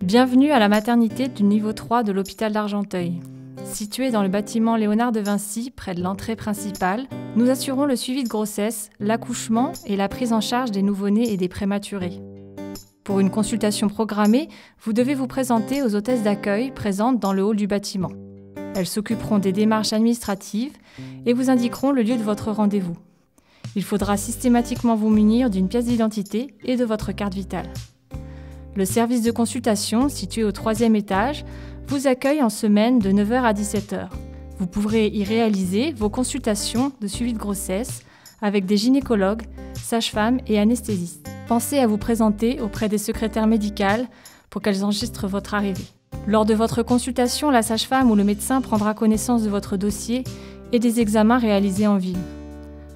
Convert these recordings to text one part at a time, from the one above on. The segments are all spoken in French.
Bienvenue à la maternité du niveau 3 de l'hôpital d'Argenteuil. Située dans le bâtiment Léonard de Vinci, près de l'entrée principale, nous assurons le suivi de grossesse, l'accouchement et la prise en charge des nouveau-nés et des prématurés. Pour une consultation programmée, vous devez vous présenter aux hôtesses d'accueil présentes dans le hall du bâtiment. Elles s'occuperont des démarches administratives et vous indiqueront le lieu de votre rendez-vous. Il faudra systématiquement vous munir d'une pièce d'identité et de votre carte vitale. Le service de consultation, situé au 3e étage, vous accueille en semaine de 9h à 17h. Vous pourrez y réaliser vos consultations de suivi de grossesse avec des gynécologues, sages-femmes et anesthésistes. Pensez à vous présenter auprès des secrétaires médicales pour qu'elles enregistrent votre arrivée. Lors de votre consultation, la sage-femme ou le médecin prendra connaissance de votre dossier et des examens réalisés en ville.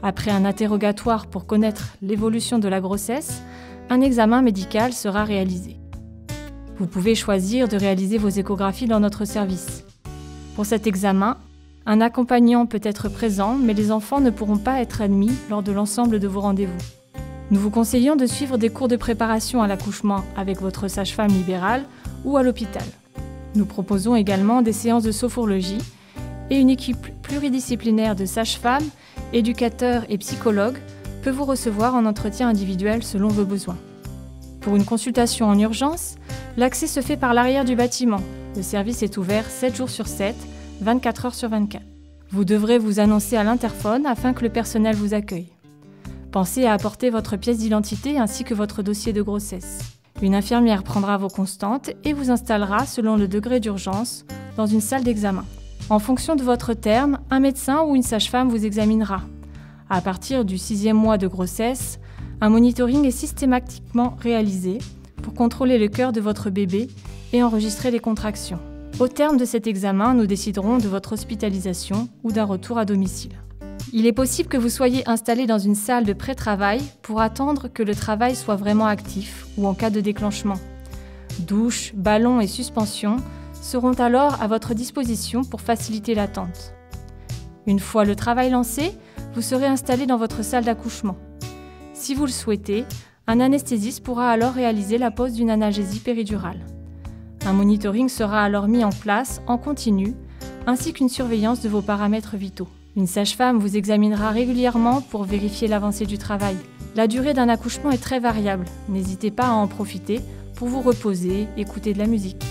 Après un interrogatoire pour connaître l'évolution de la grossesse, un examen médical sera réalisé. Vous pouvez choisir de réaliser vos échographies dans notre service. Pour cet examen, un accompagnant peut être présent, mais les enfants ne pourront pas être admis lors de l'ensemble de vos rendez-vous. Nous vous conseillons de suivre des cours de préparation à l'accouchement avec votre sage-femme libérale ou à l'hôpital. Nous proposons également des séances de sophrologie et une équipe pluridisciplinaire de sages-femmes, éducateurs et psychologues peut vous recevoir en entretien individuel selon vos besoins. Pour une consultation en urgence, l'accès se fait par l'arrière du bâtiment. Le service est ouvert 7 jours sur 7, 24 heures sur 24. Vous devrez vous annoncer à l'interphone afin que le personnel vous accueille. Pensez à apporter votre pièce d'identité ainsi que votre dossier de grossesse. Une infirmière prendra vos constantes et vous installera selon le degré d'urgence dans une salle d'examen. En fonction de votre terme, un médecin ou une sage-femme vous examinera. À partir du 6e mois de grossesse, un monitoring est systématiquement réalisé pour contrôler le cœur de votre bébé et enregistrer les contractions. Au terme de cet examen, nous déciderons de votre hospitalisation ou d'un retour à domicile. Il est possible que vous soyez installé dans une salle de pré-travail pour attendre que le travail soit vraiment actif ou en cas de déclenchement. Douche, ballon et suspension seront alors à votre disposition pour faciliter l'attente. Une fois le travail lancé, vous serez installé dans votre salle d'accouchement. Si vous le souhaitez, un anesthésiste pourra alors réaliser la pose d'une analgésie péridurale. Un monitoring sera alors mis en place en continu, ainsi qu'une surveillance de vos paramètres vitaux. Une sage-femme vous examinera régulièrement pour vérifier l'avancée du travail. La durée d'un accouchement est très variable. N'hésitez pas à en profiter pour vous reposer, écouter de la musique.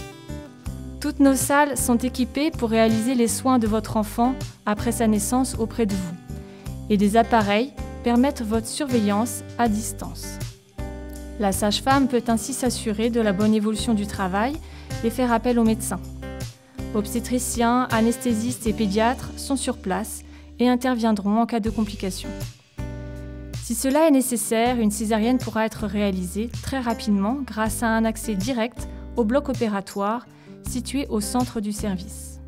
Toutes nos salles sont équipées pour réaliser les soins de votre enfant après sa naissance auprès de vous. Et des appareils permettent votre surveillance à distance. La sage-femme peut ainsi s'assurer de la bonne évolution du travail et faire appel aux médecins. Obstétriciens, anesthésistes et pédiatres sont sur place et interviendront en cas de complications. Si cela est nécessaire, une césarienne pourra être réalisée très rapidement grâce à un accès direct au bloc opératoire situé au centre du service.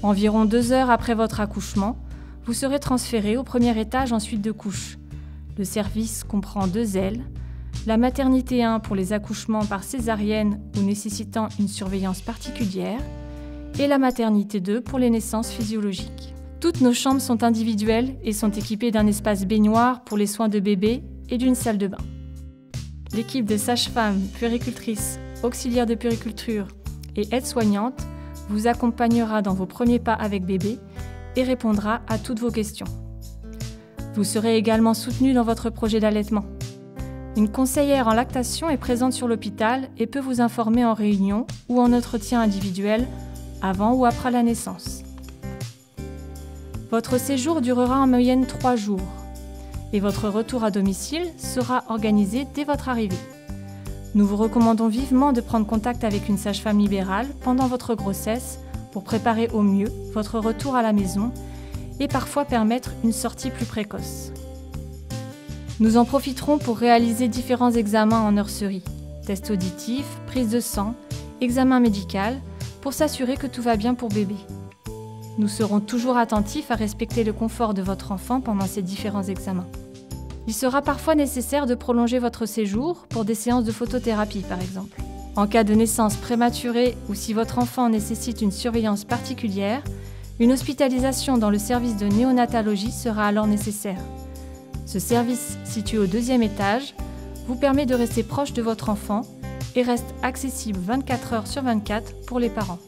Environ 2 heures après votre accouchement, vous serez transféré au 1er étage en suite de couches. Le service comprend 2 ailes, la maternité 1 pour les accouchements par césarienne ou nécessitant une surveillance particulière, et la maternité 2 pour les naissances physiologiques. Toutes nos chambres sont individuelles et sont équipées d'un espace baignoire pour les soins de bébé et d'une salle de bain. L'équipe de sages-femmes, puéricultrices, auxiliaires de puériculture et aides-soignantes vous accompagnera dans vos premiers pas avec bébé et répondra à toutes vos questions. Vous serez également soutenu dans votre projet d'allaitement. Une conseillère en lactation est présente sur l'hôpital et peut vous informer en réunion ou en entretien individuel avant ou après la naissance. Votre séjour durera en moyenne 3 jours et votre retour à domicile sera organisé dès votre arrivée. Nous vous recommandons vivement de prendre contact avec une sage-femme libérale pendant votre grossesse pour préparer au mieux votre retour à la maison et parfois permettre une sortie plus précoce. Nous en profiterons pour réaliser différents examens en nurserie, tests auditifs, prise de sang, examen médical, pour s'assurer que tout va bien pour bébé. Nous serons toujours attentifs à respecter le confort de votre enfant pendant ces différents examens. Il sera parfois nécessaire de prolonger votre séjour pour des séances de photothérapie par exemple. En cas de naissance prématurée ou si votre enfant nécessite une surveillance particulière, une hospitalisation dans le service de néonatologie sera alors nécessaire. Ce service, situé au 2e étage, vous permet de rester proche de votre enfant et reste accessible 24 heures sur 24 pour les parents.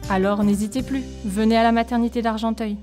Alors n'hésitez plus, venez à la maternité d'Argenteuil.